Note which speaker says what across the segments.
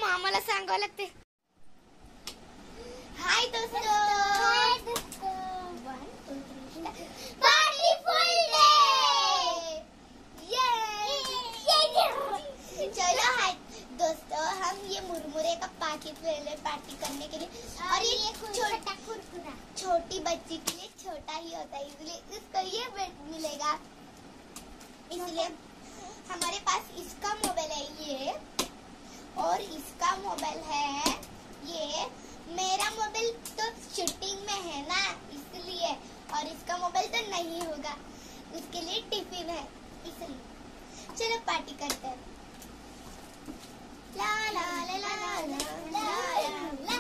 Speaker 1: मामाला सांगावं लागते. हाय दोस्तों, चलो हाय दोस्तों, हम ये मुरमुरे का पैकेट ले ले पार्टी करने के लिए, और ये छोटा कुरकुरा छोटी बच्ची के लिए छोटा ही होता है, इसलिए इसको ये मिलेगा. इसलिए हमारे पास इसका मोबाइल है ये, और इसका मोबाइल है ये. मेरा मोबाइल तो शूटिंग में है ना इसलिए, और इसका मोबाइल तो नहीं होगा, उसके लिए टिफिन है इसलिए. चलो पार्टी करते हैं. ला ला ला ला ला ला ला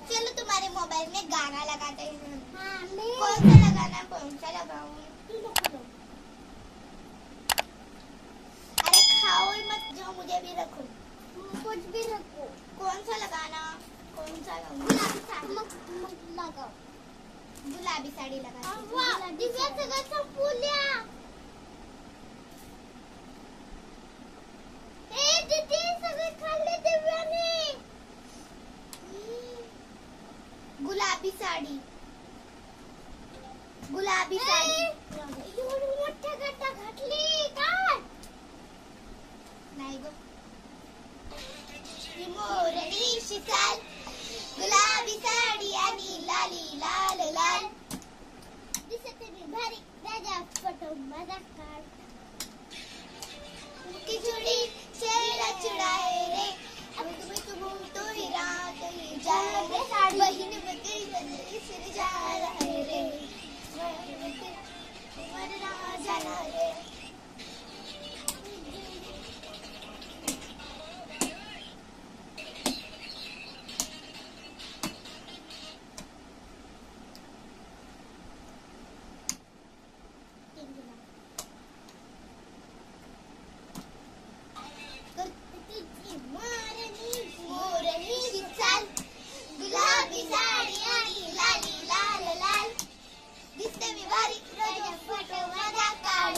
Speaker 1: चलो तुम्हारे मोबाइल में गाना लगाते हैं. कौन सा लगाना, कौन सा लगाऊं? अरे खाओ मत जाओ, मुझे भी रखो. कुछ भी रखो. कौन सा लगाना, कौन सा लगाओ? गुलाबी साड़ी लगा. गुलाबी साडी, गुलाबी साडी. एवढी मोठ्या गट्टा घातली काय? नाही गो. मोरनी शिसाल, गुलाबी साडी आणि लाली लाल लाल, दिसते मी भारी, राजा फोटो माझा काढ. उनकी जोड़ी चेहरा चुराए रे, अब तुम्हें तो ही रात ही जा रे, बहिन बकरी सिर जा रहे रे, तुम्हारे राजा ना रे. गुलाबी साडी आणि लाली लाल लाल, दिसते मी भारी, राजा फोटो माझा काढ.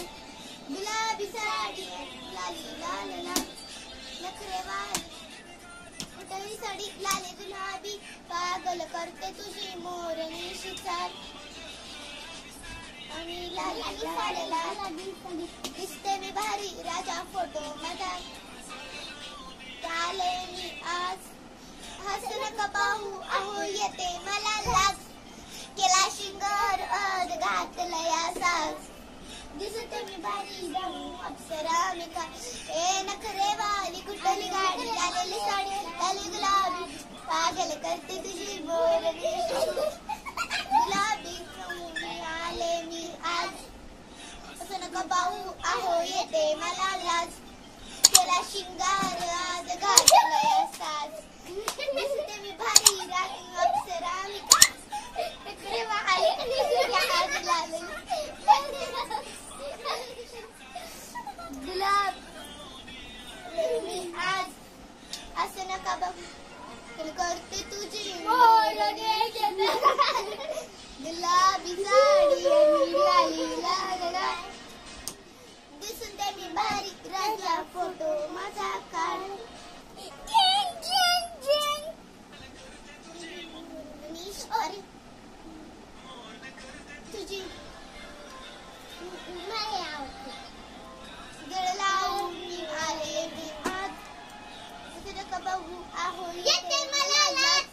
Speaker 1: गुलाबी साडी लाली लाल लाल, नखरेवाली फुटवी साडी लाली गुलाबी, पागल करते तुझी मोरनीची चाल. आणि लाली लाल लाल, दिसते मी भारी, राजा फोटो माझा. चाले मी आज हसू नका पाहू, अहो येते मला लाज, केला शिंगार अद घातलया साज. दिसते मी भारी जाऊ अप्सरा मी का, ए नखरेवाली कुठली गाडी, लालेली साडी लाली गुलाबी, पागल करते तुझी मोरनी. गुलाबी आले मी आज, हसू नका पाहू, अहो येते मला लाज, केला शिंगार आज घातलया साज. दिसते मी भारी राणी अप्सरा मी का, नखरेवाली का बघ करते तुझी गुलाबी साडी आणि लाली लाल दिसून दे मी बारीक राजा फोटो माझा काढ अरे तुझी नाही आवडते गळ लावून मी आले मी आज तुझं का बघू आहो येते मला लाज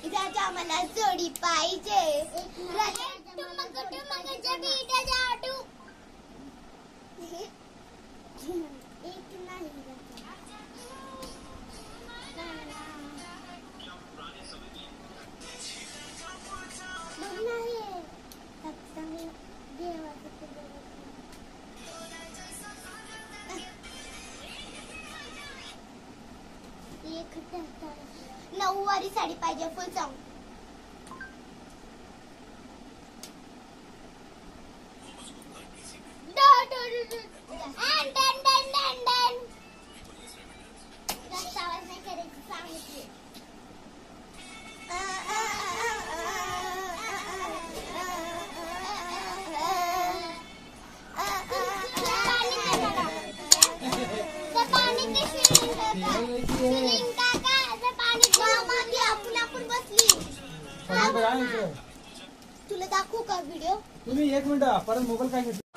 Speaker 1: राजा मला जोडी पाहिजे नऊवारी साडी पाहिजे फुल सॉन्ग तुला दाखवू का व्हिडिओ?
Speaker 2: तुम्ही एक मिनिट परत मोबाईल काय घेतला?